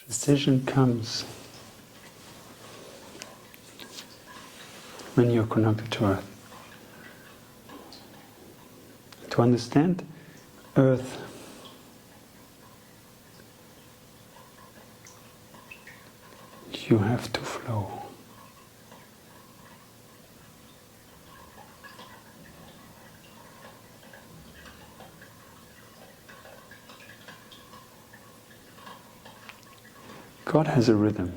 Decision comes when you're connected to Earth. To understand Earth, you have to flow. God has a rhythm.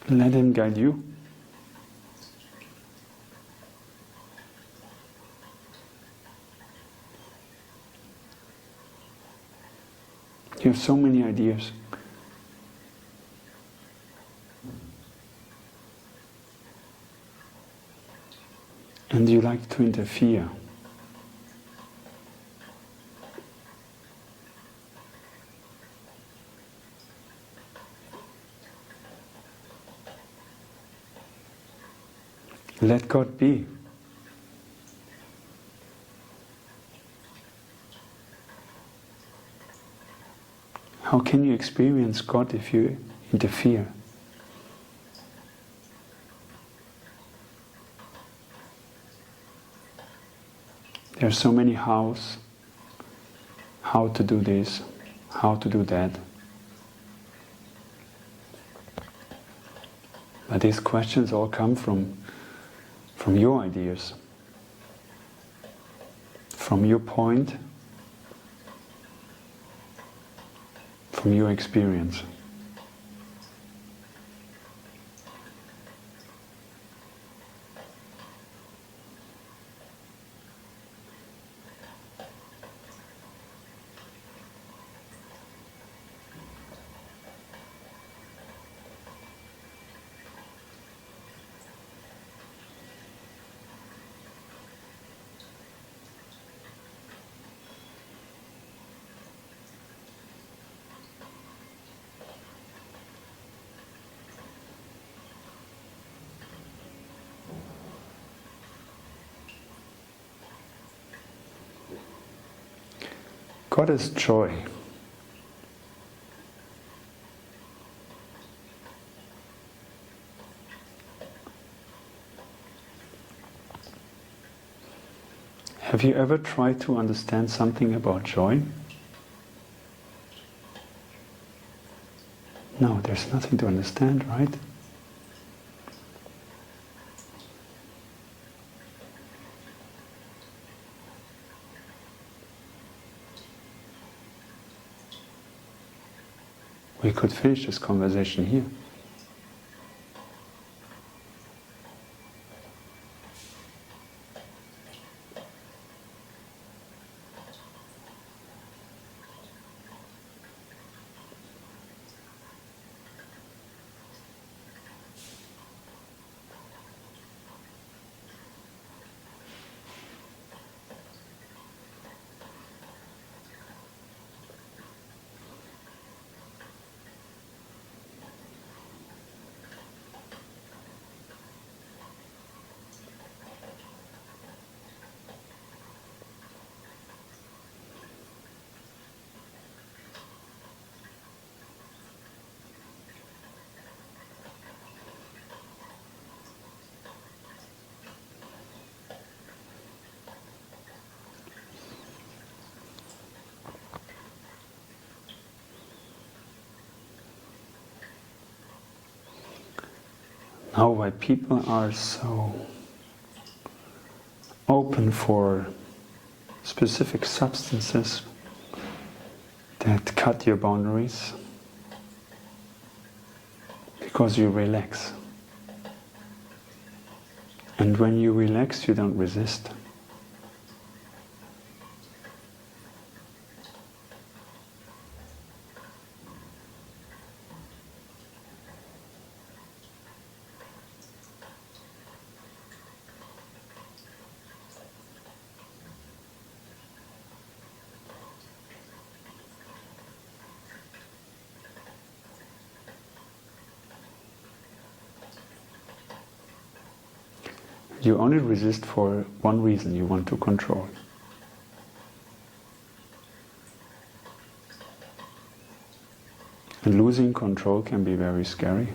Let Him guide you. You have so many ideas. And you like to interfere. Let God be. How can you experience God if you interfere? There are so many hows, how to do this, how to do that. But these questions all come from your ideas, from your point, from your experience. God is joy. Have you ever tried to understand something about joy? No, there's nothing to understand, right? We could finish this conversation here. Now, why people are so open for specific substances that cut your boundaries? Because you relax. And when you relax, you don't resist. You only resist for one reason: you want to control. And losing control can be very scary.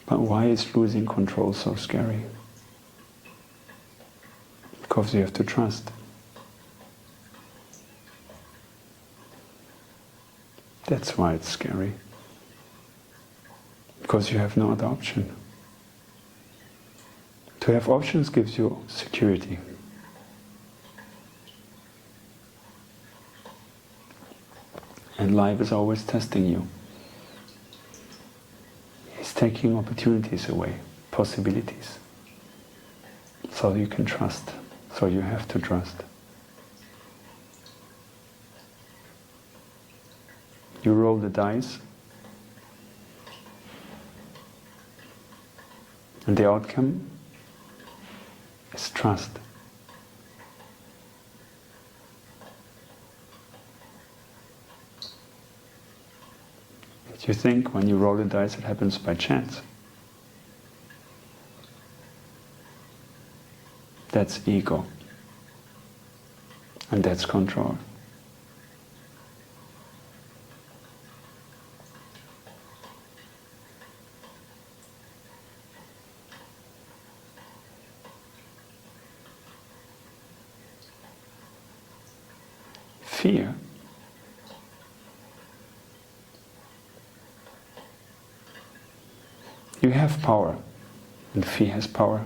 But why is losing control so scary? Because you have to trust. That's why it's scary. Because you have no other option. To have options gives you security. And life is always testing you. It's taking opportunities away, possibilities. So you can trust. So you have to trust. You roll the dice, and the outcome is trust. You think when you roll the dice it happens by chance. That's ego. And that's control. Fear you have power, and fear has power.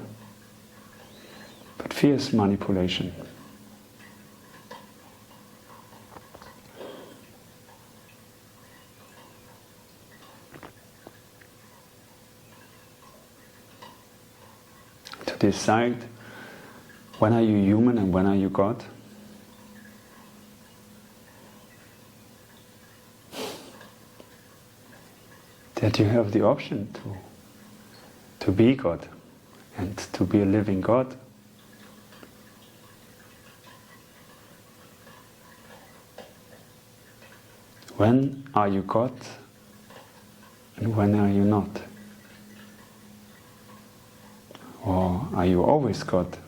But fear is manipulation. To decide when are you human and when are you God? That you have the option to be God and to be a living God. When are you God and when are you not? Or are you always God?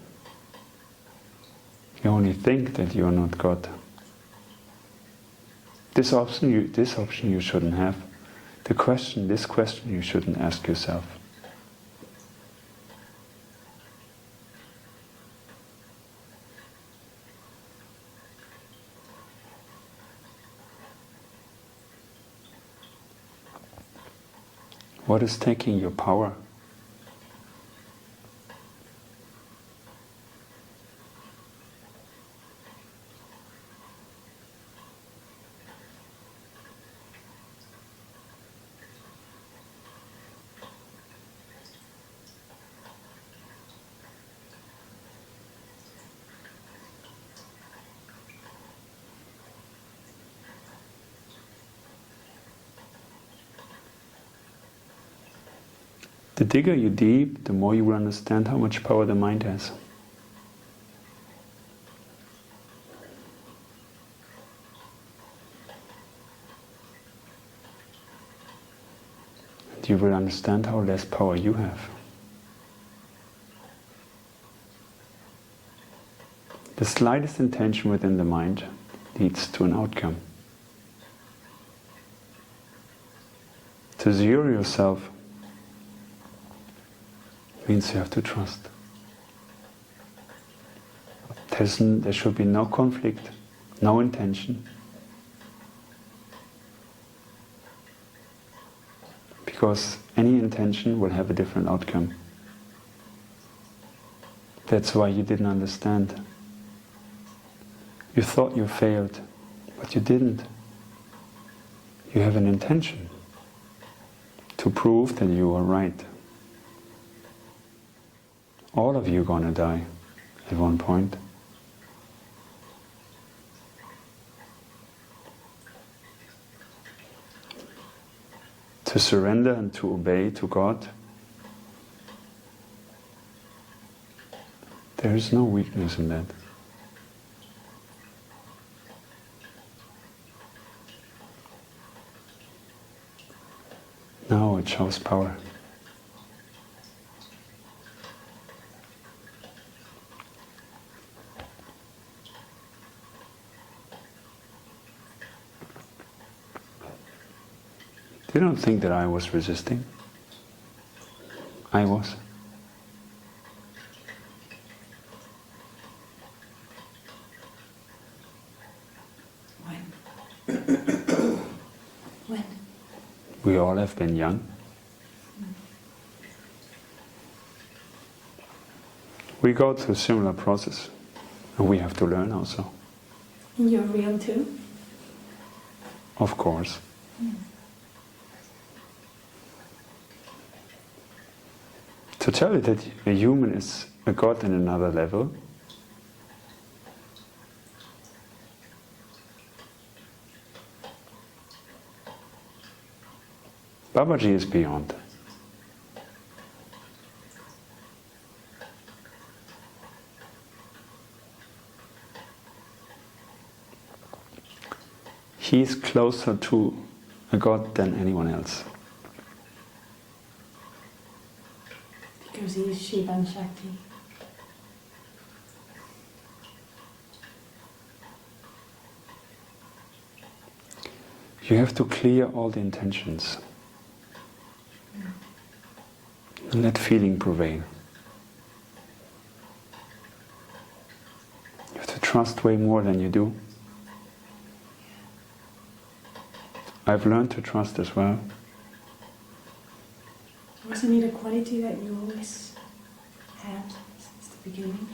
You only think that you are not God. This option you shouldn't have. This question you shouldn't ask yourself. What is taking your power? The digger you deep, the more you will understand how much power the mind has. And you will understand how less power you have. The slightest intention within the mind leads to an outcome. To zero yourself means you have to trust. There should be no conflict, no intention. Because any intention will have a different outcome. That's why you didn't understand. You thought you failed, but you didn't. You have an intention to prove that you are right. All of you are gonna die at one point. To surrender and to obey to God, there is no weakness in that. Now it shows power. don't think that I was resisting. I was. When? We all have been young. We go through similar process, and we have to learn also. And you're real too? Of course. To tell you that a human is a god in another level, Babaji is beyond. He is closer to a god than anyone else. Because he is Shiva and Shakti. You have to clear all the intentions. And let feeling prevail. You have to trust way more than you do. I've learned to trust as well. Wasn't it a quality that you always had since the beginning?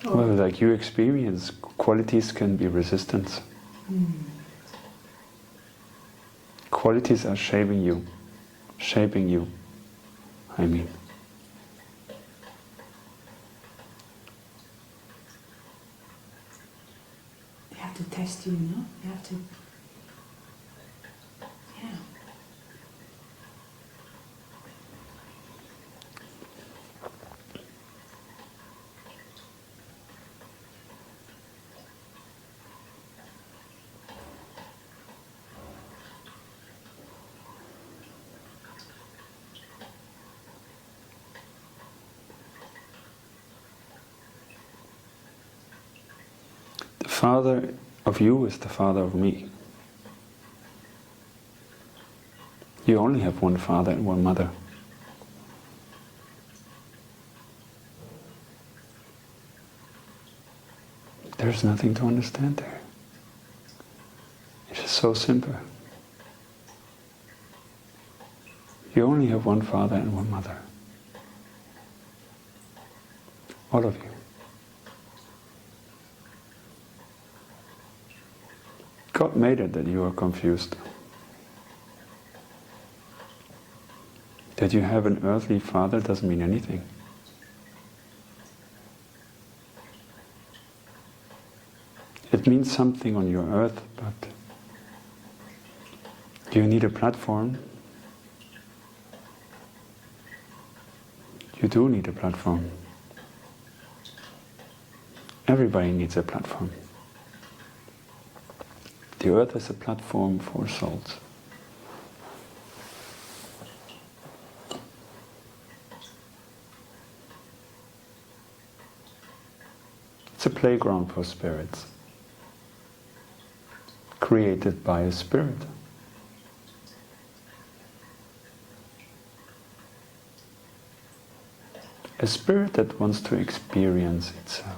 Well, like you experience, qualities can be resistance. Qualities are shaping you. I mean. They have to test you, no? You have to... Yeah. The father of you is the father of me. You only have one father and one mother. There's nothing to understand there. It's just so simple. You only have one father and one mother. All of you. God made it that you are confused. That you have an earthly father doesn't mean anything. It means something on your earth, but you need a platform. You do need a platform. Everybody needs a platform. The earth is a platform for souls. It's a playground for spirits, created by a spirit. A spirit that wants to experience itself.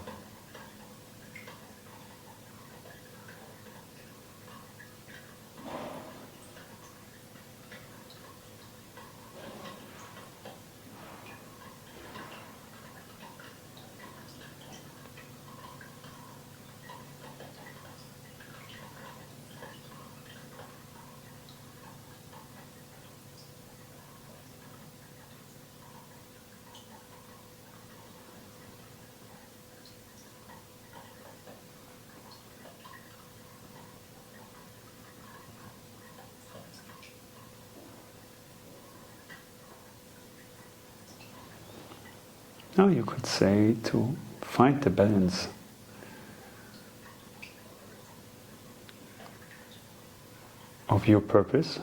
Now you could say to find the balance of your purpose,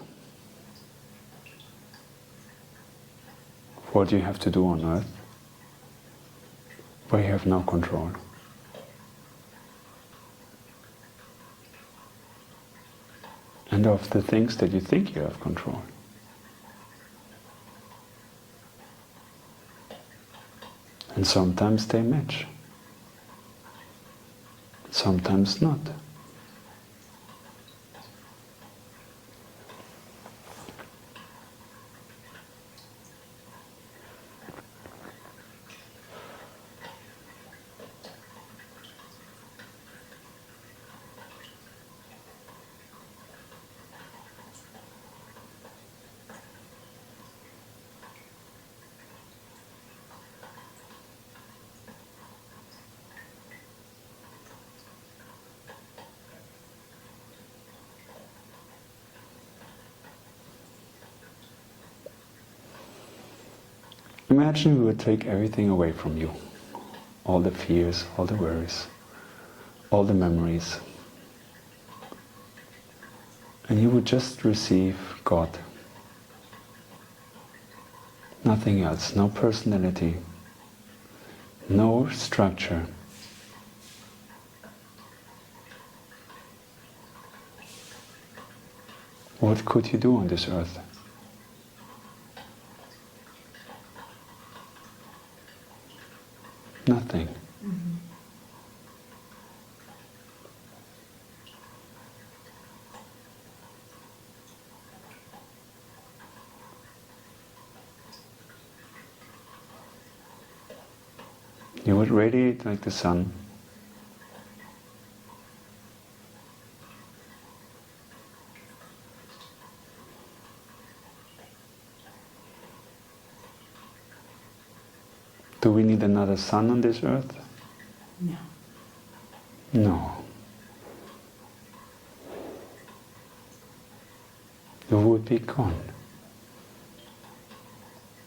what you have to do on earth, where you have no control. and of the things that you think you have control. And sometimes they match, sometimes not. Imagine we would take everything away from you. All the fears, all the worries, all the memories. And you would just receive God. Nothing else, no personality, no structure. What could you do on this earth? Nothing. Mm-hmm. You would radiate like the sun. Do we need another sun on this earth? No. No. You would be gone.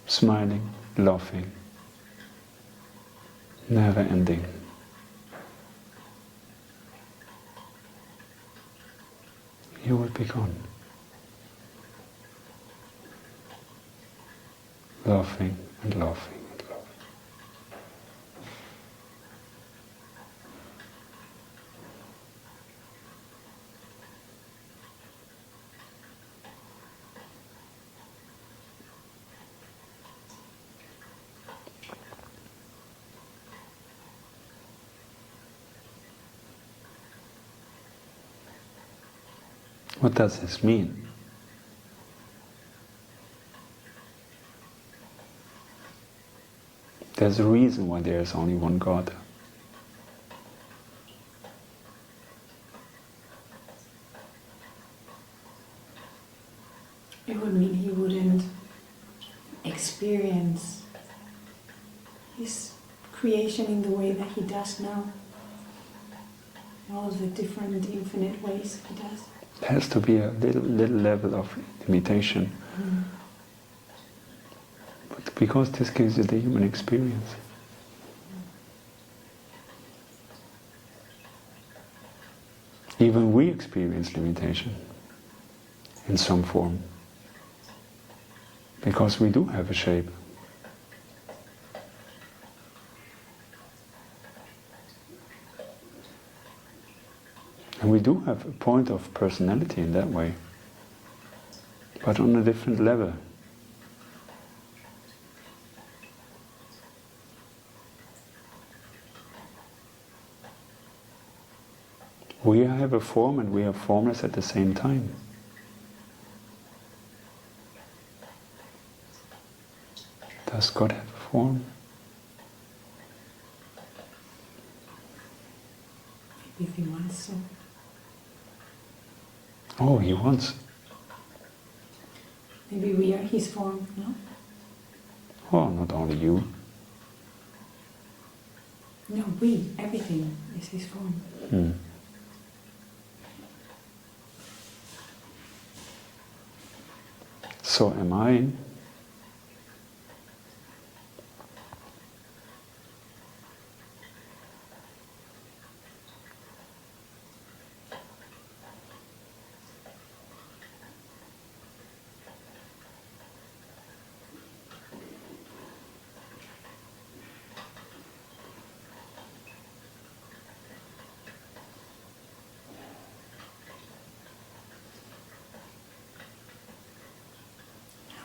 Smiling, laughing, never ending. You would be gone. Laughing and laughing. What does this mean? There's a reason why there is only one God. It would mean he wouldn't experience his creation in the way that he does now. All of the different infinite ways he does. There has to be a little level of limitation. Mm. But because this gives you the human experience. Even we experience limitation in some form. Because we do have a shape. And we do have a point of personality in that way, but on a different level. We have a form and we are formless at the same time. Does God have a form? If he wants to. Oh, he wants. Maybe we are his form, no? Oh, not only you. No, we, everything is his form. Hmm. So am I.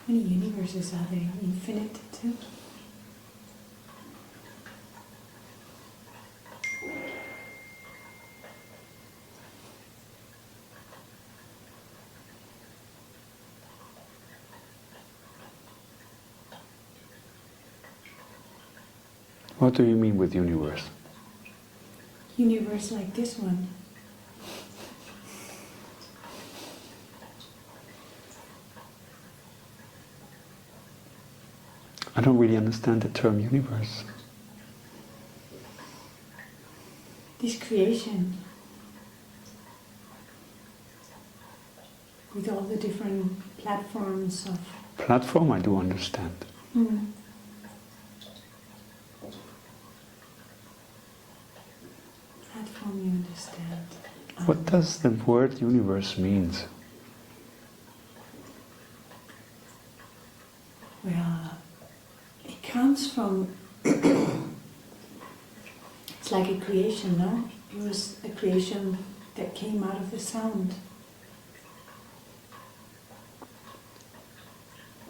many universes are there? Infinite too? What do you mean with universe? Universe like this one. I don't really understand the term universe. This creation. With all the different platforms of... Platform I do understand. Platform you understand. What does the word universe mean? Well, it comes from... it's like a creation, no? It was a creation that came out of the sound.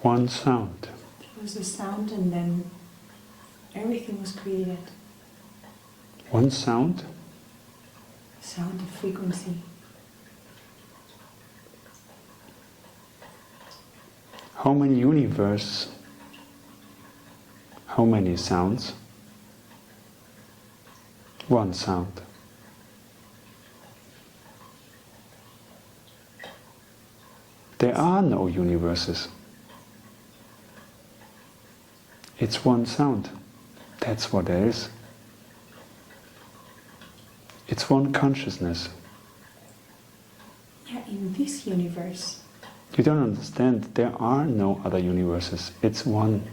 One sound. It was a sound and then everything was created. One sound? Sound of frequency. How many universes? How many sounds? One sound. There are no universes. It's one sound. That's what there is. It's one consciousness. Yeah, in this universe. You don't understand. There are no other universes. It's one.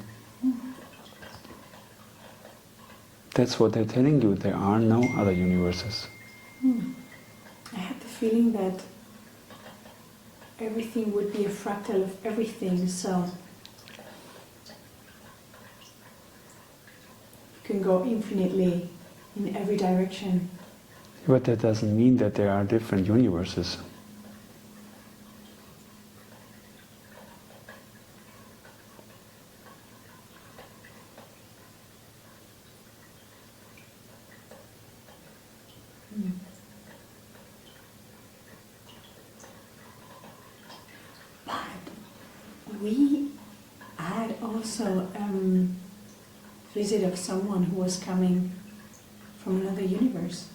That's what they're telling you. There are no other universes. I had the feeling that everything would be a fractal of everything, so you can go infinitely in every direction. But that doesn't mean that there are different universes. But we had also visit of someone who was coming from another universe.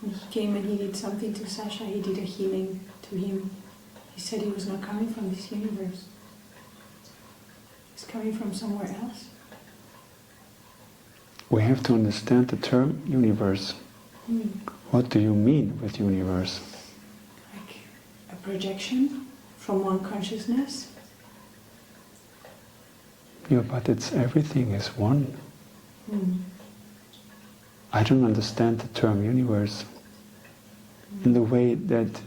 When he came and he did something to Sasha, he did a healing to him. He said he was not coming from this universe. He's coming from somewhere else. We have to understand the term universe. What do you mean with universe? Like a projection from one consciousness. Yeah, but it's everything is one. I don't understand the term universe in the way that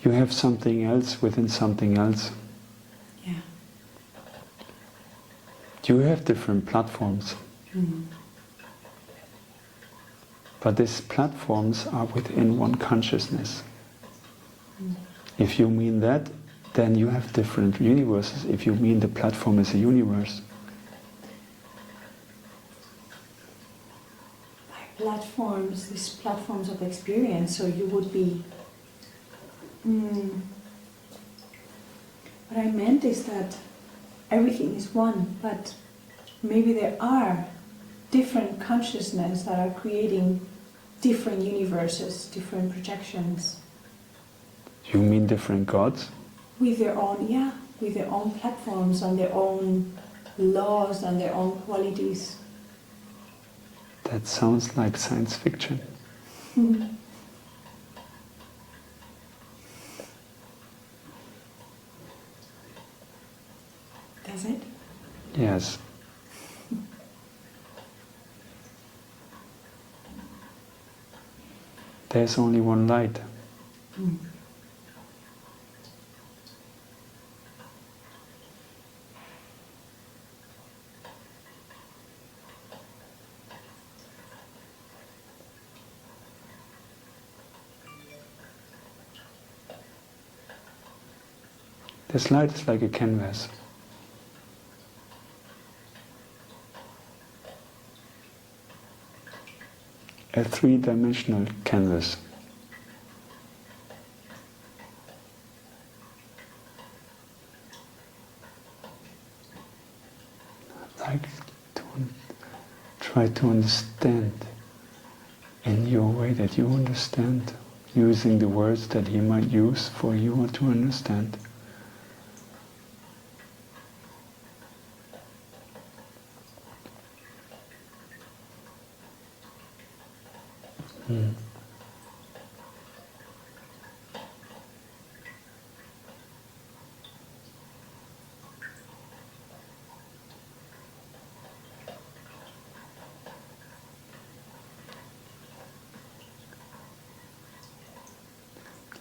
you have something else within something else. Yeah. You have different platforms. But these platforms are within one consciousness. If you mean that, then you have different universes. If you mean the platform is a universe. Like platforms, these platforms of experience, so you would be... What I meant is that everything is one, but maybe there are different consciousness that are creating different universes, different projections. You mean different gods? With their own, with their own platforms and their own laws and their own qualities. That sounds like science fiction. Does it? Yes. There's only one light. This light is like a canvas. A three-dimensional canvas. Like to try to understand in your way that you understand, using the words that he might use for you to understand.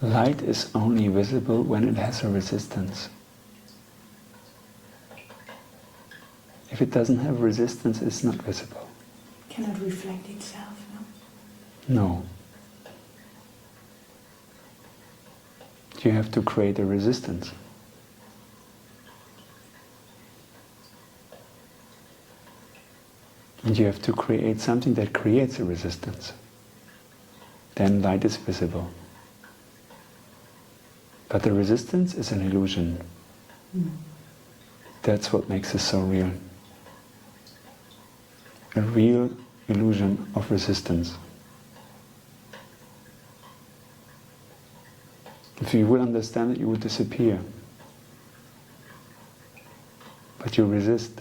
Light is only visible when it has a resistance. If it doesn't have resistance, it's not visible. Cannot reflect itself, no? No. You have to create a resistance. And you have to create something that creates a resistance. Then light is visible. But the resistance is an illusion. That's what makes it so real. A real illusion of resistance. If you would understand it, you would disappear. But you resist.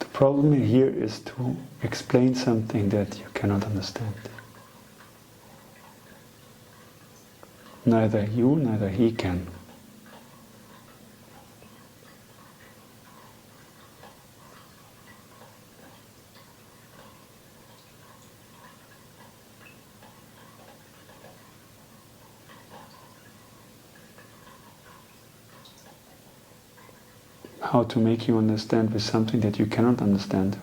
The problem here is to explain something that you cannot understand. Neither you, neither he can. How to make you understand with something that you cannot understand.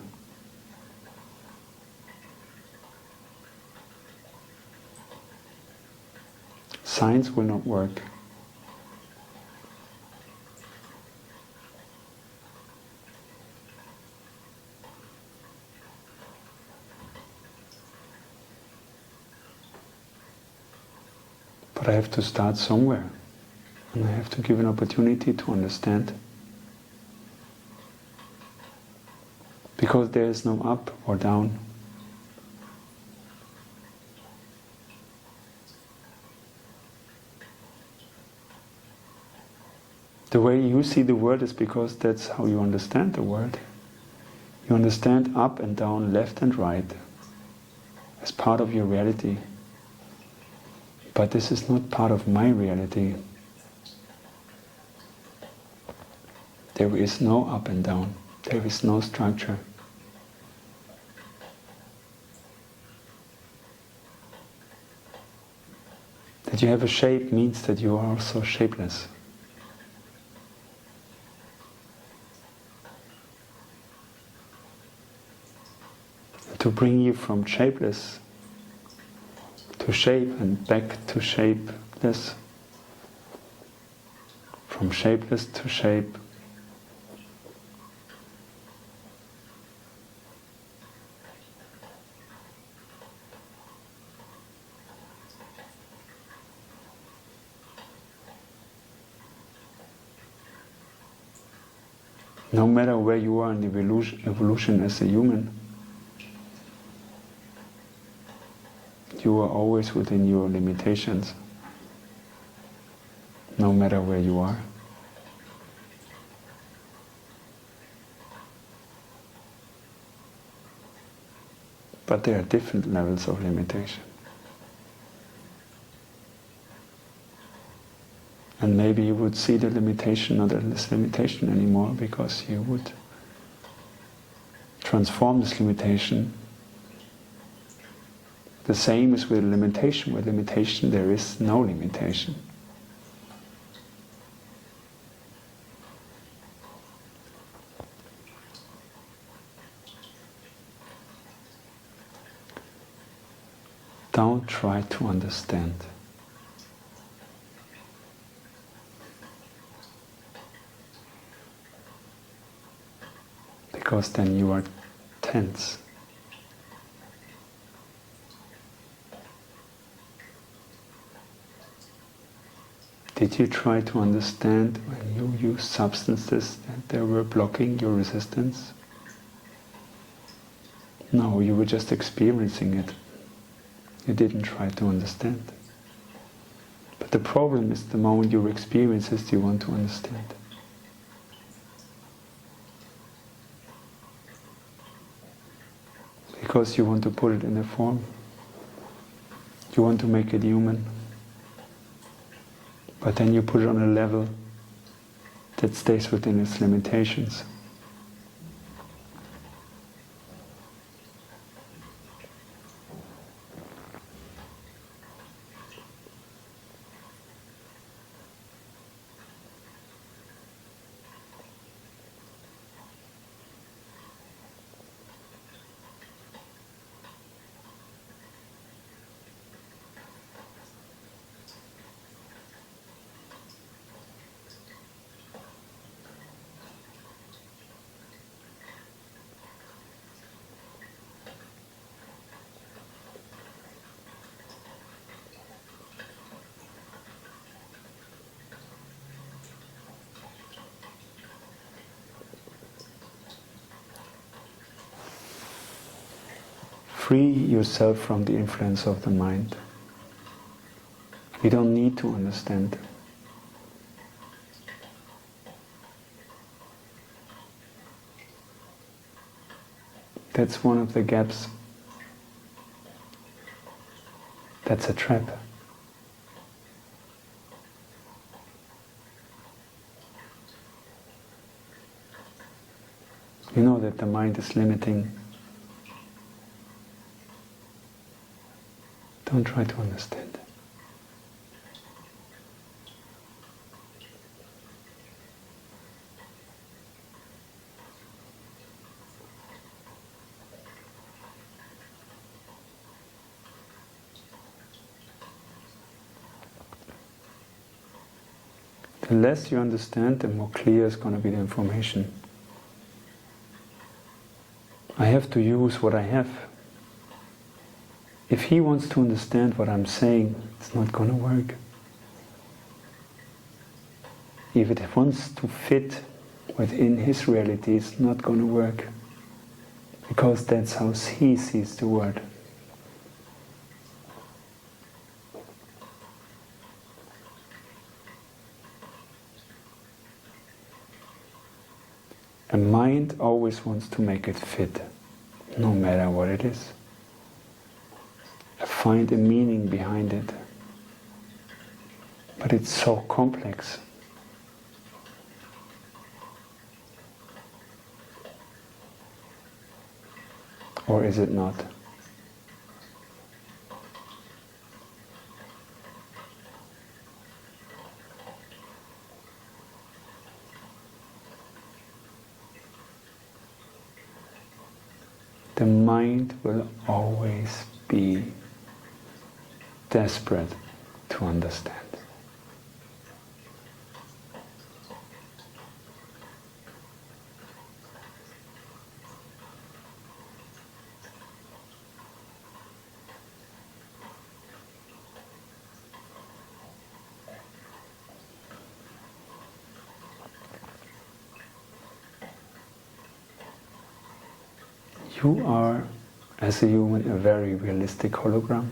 Science will not work. But I have to start somewhere, and I have to give an opportunity to understand. Because there is no up or down. The way you see the world is because that's how you understand the world. You understand up and down, left and right, as part of your reality. But this is not part of my reality. There is no up and down. There is no structure. That you have a shape means that you are also shapeless. To bring you from shapeless to shape and back to shapeless, from shapeless to shape, no matter where you are in evolution as a human, you are always within your limitations, no matter where you are. But there are different levels of limitation. And maybe you would see the limitation not as limitation anymore, because you would transform this limitation. The same is with limitation. With limitation there is no limitation. Don't try to understand. Because then you are tense. Did you try to understand when you used substances that they were blocking your resistance? No, you were just experiencing it. You didn't try to understand. But the problem is the moment you experience it, you want to understand. Because you want to put it in a form. You want to make it human. But then you put it on a level that stays within its limitations. Free yourself from the influence of the mind. You don't need to understand. That's one of the gaps. That's a trap. You know that the mind is limiting. Don't try to understand. The less you understand, the more clear is going to be the information. I have to use what I have. If he wants to understand what I'm saying, it's not going to work. If it wants to fit within his reality, it's not going to work. Because that's how he sees the world. A mind always wants to make it fit, no matter what it is. Find a meaning behind it. But it's so complex. Or is it not? The mind will always be desperate to understand. You are, as a human, a very realistic hologram.